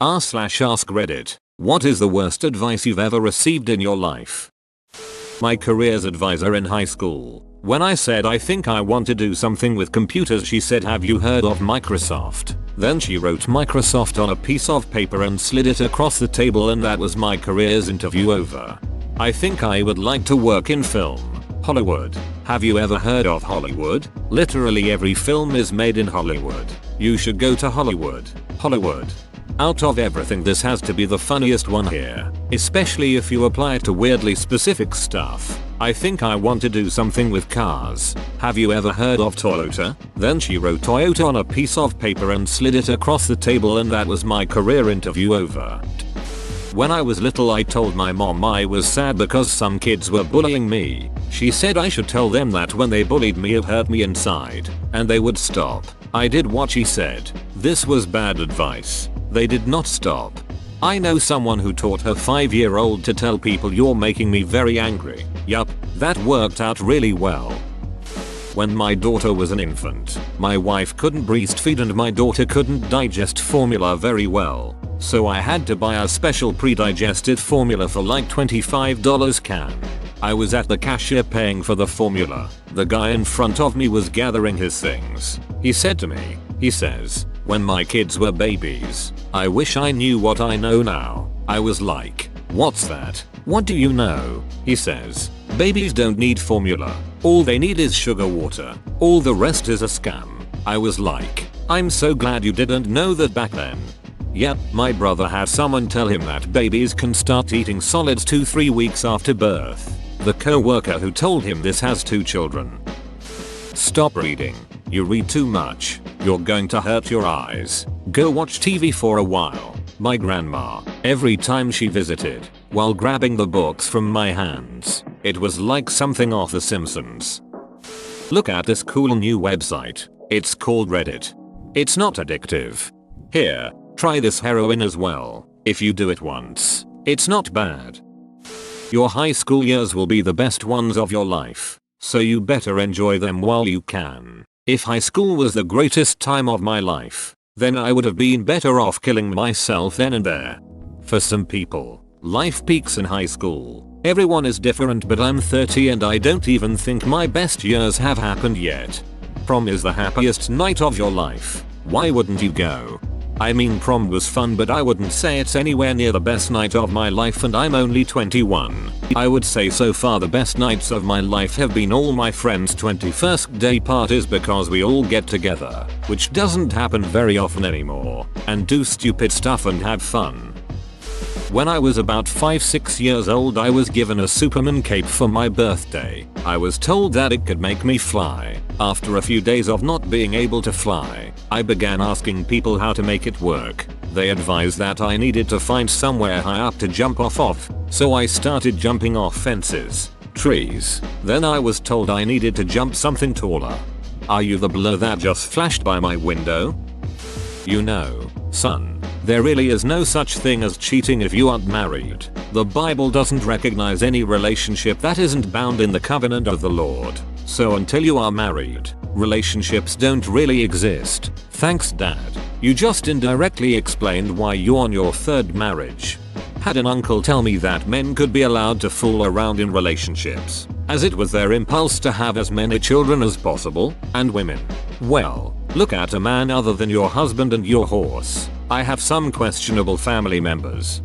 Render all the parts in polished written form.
r/ask Reddit. What is the worst advice you've ever received in your life? My careers advisor in high school. When I said I think I want to do something with computers, she said, have you heard of Microsoft? Then she wrote Microsoft on a piece of paper and slid it across the table, and that was my careers interview over. I think I would like to work in film. Hollywood. Have you ever heard of Hollywood? Literally every film is made in Hollywood. You should go to Hollywood. Hollywood. Out of everything, this has to be the funniest one here, especially if you apply it to weirdly specific stuff. I think I want to do something with cars. Have you ever heard of Toyota? Then she wrote Toyota on a piece of paper and slid it across the table, and that was my career interview over. When I was little, I told my mom I was sad because some kids were bullying me. She said I should tell them that when they bullied me it hurt me inside, and they would stop. I did what she said. This was bad advice. They did not stop. I know someone who taught her 5-year-old to tell people, you're making me very angry. Yup, that worked out really well. When my daughter was an infant, my wife couldn't breastfeed and my daughter couldn't digest formula very well. So I had to buy a special pre-digested formula for like $25 can. I was at the cashier paying for the formula. The guy in front of me was gathering his things. He said to me, he says, when my kids were babies, I wish I knew what I know now. I was like, what's that? What do you know? He says, babies don't need formula. All they need is sugar water. All the rest is a scam. I was like, I'm so glad you didn't know that back then. Yep, my brother had someone tell him that babies can start eating solids 2-3 weeks after birth. The co-worker who told him this has 2 children. Stop reading. You read too much. You're going to hurt your eyes. Go watch TV for a while. My grandma, every time she visited, while grabbing the books from my hands, it was like something off The Simpsons. Look at this cool new website. It's called Reddit. It's not addictive. Here, try this heroin as well. If you do it once, it's not bad. Your high school years will be the best ones of your life, so you better enjoy them while you can. If high school was the greatest time of my life, then I would have been better off killing myself then and there. For some people, life peaks in high school. Everyone is different, but I'm 30 and I don't even think my best years have happened yet. Prom is the happiest night of your life. Why wouldn't you go? I mean, prom was fun, but I wouldn't say it's anywhere near the best night of my life, and I'm only 21. I would say so far the best nights of my life have been all my friends' 21st day parties, because we all get together, which doesn't happen very often anymore, and do stupid stuff and have fun. When I was about 5-6 years old, I was given a Superman cape for my birthday. I was told that it could make me fly. After a few days of not being able to fly, I began asking people how to make it work. They advised that I needed to find somewhere high up to jump off of, so I started jumping off fences, trees. Then I was told I needed to jump something taller. Are you the blur that just flashed by my window? You know, son, there really is no such thing as cheating if you aren't married. The Bible doesn't recognize any relationship that isn't bound in the covenant of the Lord. So until you are married, relationships don't really exist. Thanks, Dad. You just indirectly explained why you're on your 3rd marriage. Had an uncle tell me that men could be allowed to fool around in relationships, as it was their impulse to have as many children as possible, and women. Well, look at a man other than your husband and your horse. I have some questionable family members.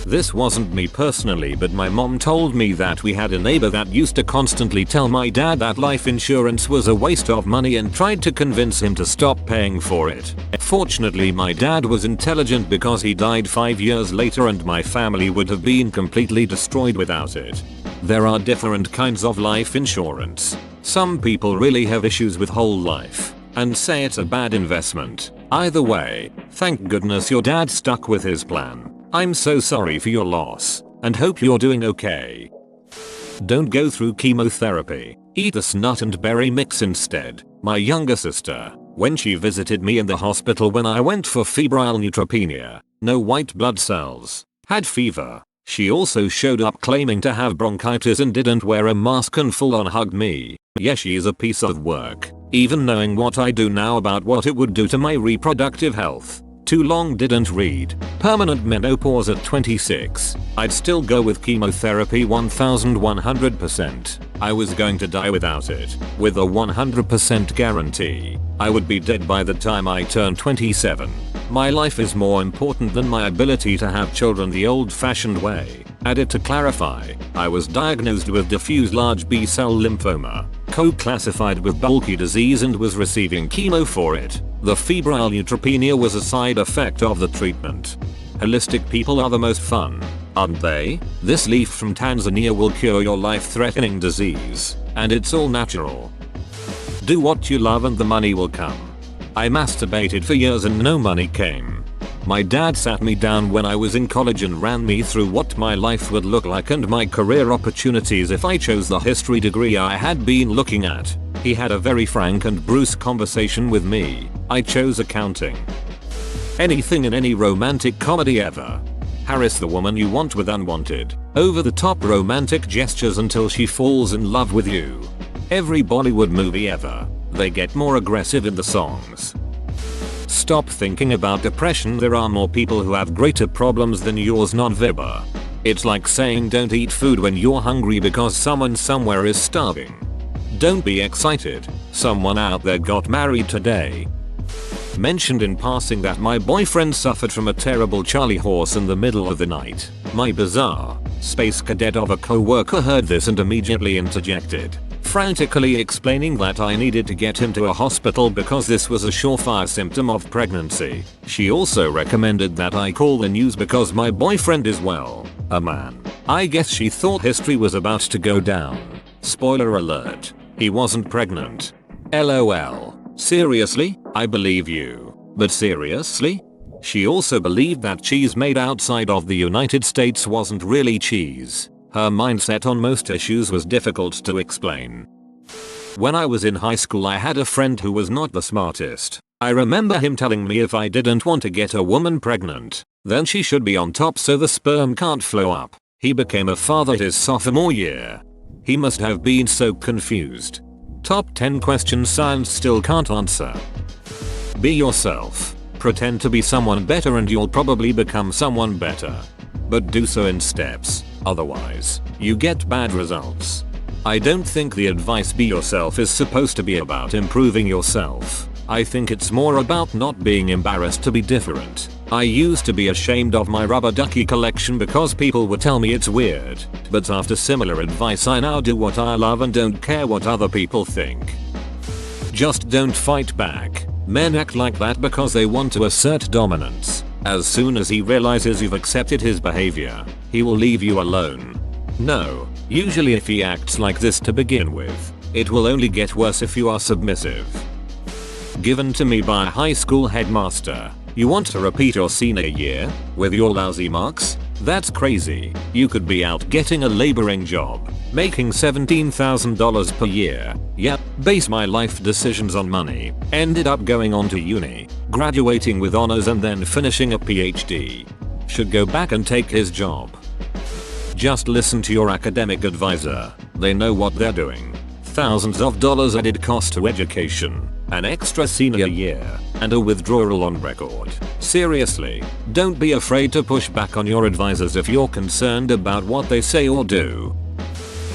This wasn't me personally, but my mom told me that we had a neighbor that used to constantly tell my dad that life insurance was a waste of money and tried to convince him to stop paying for it. Fortunately, my dad was intelligent because he died 5 years later, and my family would have been completely destroyed without it. There are different kinds of life insurance. Some people really have issues with whole life and say it's a bad investment. Either way, thank goodness your dad stuck with his plan. I'm so sorry for your loss, and hope you're doing okay. Don't go through chemotherapy. Eat this nut and berry mix instead. My younger sister, when she visited me in the hospital when I went for febrile neutropenia, no white blood cells, had fever. She also showed up claiming to have bronchitis and didn't wear a mask and full on hugged me. Yeah, she's a piece of work, even knowing what I do now about what it would do to my reproductive health. Too long, didn't read. Permanent menopause at 26. I'd still go with chemotherapy 1100%. I was going to die without it. With a 100% guarantee. I would be dead by the time I turned 27. My life is more important than my ability to have children the old-fashioned way. Added to clarify, I was diagnosed with diffuse large B-cell lymphoma, co-classified with bulky disease, and was receiving chemo for it. The febrile neutropenia was a side effect of the treatment. Holistic people are the most fun, aren't they? This leaf from Tanzania will cure your life-threatening disease, and it's all natural. Do what you love and the money will come. I masturbated for years and no money came. My dad sat me down when I was in college and ran me through what my life would look like and my career opportunities if I chose the history degree I had been looking at. He had a very frank and brusque conversation with me. I chose accounting. Anything in any romantic comedy ever. Harass the woman you want with unwanted, over-the-top romantic gestures until she falls in love with you. Every Bollywood movie ever. They get more aggressive in the songs. Stop thinking about depression. There are more people who have greater problems than yours, non-verbal. It's like saying don't eat food when you're hungry because someone somewhere is starving. Don't be excited. Someone out there got married today. Mentioned in passing that my boyfriend suffered from a terrible Charlie horse in the middle of the night. My bizarre space cadet of a co-worker heard this and immediately interjected, frantically explaining that I needed to get him to a hospital because this was a surefire symptom of pregnancy. She also recommended that I call the news because my boyfriend is, well, a man. I guess she thought history was about to go down. Spoiler alert. He wasn't pregnant. LOL. Seriously? I believe you. But seriously? She also believed that cheese made outside of the United States wasn't really cheese. Her mindset on most issues was difficult to explain. When I was in high school, I had a friend who was not the smartest. I remember him telling me if I didn't want to get a woman pregnant, then she should be on top so the sperm can't flow up. He became a father his sophomore year. He must have been so confused. Top 10 questions science still can't answer. Be yourself. Pretend to be someone better and you'll probably become someone better. But do so in steps, otherwise, you get bad results. I don't think the advice be yourself is supposed to be about improving yourself. I think it's more about not being embarrassed to be different. I used to be ashamed of my rubber ducky collection because people would tell me it's weird, but after similar advice I now do what I love and don't care what other people think. Just don't fight back. Men act like that because they want to assert dominance. As soon as he realizes you've accepted his behavior, he will leave you alone. No, usually if he acts like this to begin with, it will only get worse if you are submissive. Given to me by a high school headmaster. You want to repeat your senior year with your lousy marks? That's crazy. You could be out getting a laboring job, making $17,000 per year. Yep, base my life decisions on money. Ended up going on to uni, graduating with honors and then finishing a PhD. Should go back and take his job. Just listen to your academic advisor. They know what they're doing. Thousands of dollars added cost to education, an extra senior year, and a withdrawal on record. Seriously, don't be afraid to push back on your advisors if you're concerned about what they say or do.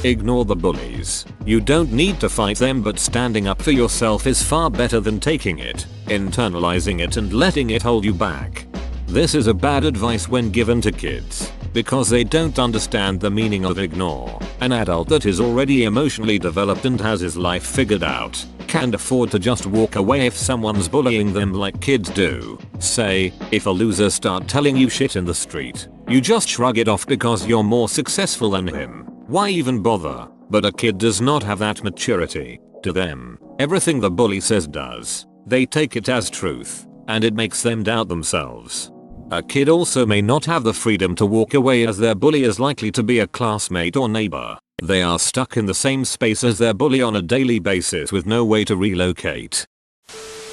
Ignore the bullies. You don't need to fight them, but standing up for yourself is far better than taking it, internalizing it and letting it hold you back. This is a bad advice when given to kids, because they don't understand the meaning of ignore. An adult that is already emotionally developed and has his life figured out can't afford to just walk away if someone's bullying them like kids do. Say, if a loser start telling you shit in the street, you just shrug it off because you're more successful than him. Why even bother? But a kid does not have that maturity. To them, everything the bully says does. They take it as truth, and it makes them doubt themselves. A kid also may not have the freedom to walk away as their bully is likely to be a classmate or neighbor. They are stuck in the same space as their bully on a daily basis with no way to relocate.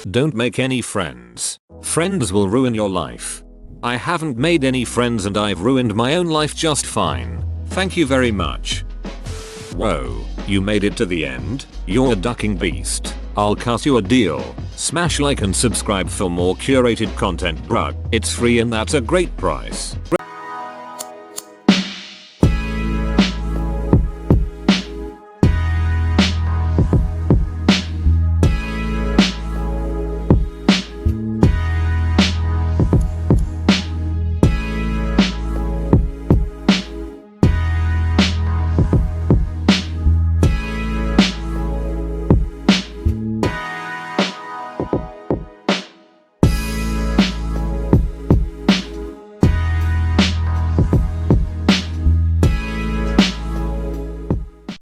Don't make any friends. Friends will ruin your life. I haven't made any friends and I've ruined my own life just fine. Thank you very much. Whoa, you made it to the end? You're a ducking beast. I'll cut you a deal. Smash like and subscribe for more curated content, bruh. It's free and that's a great price.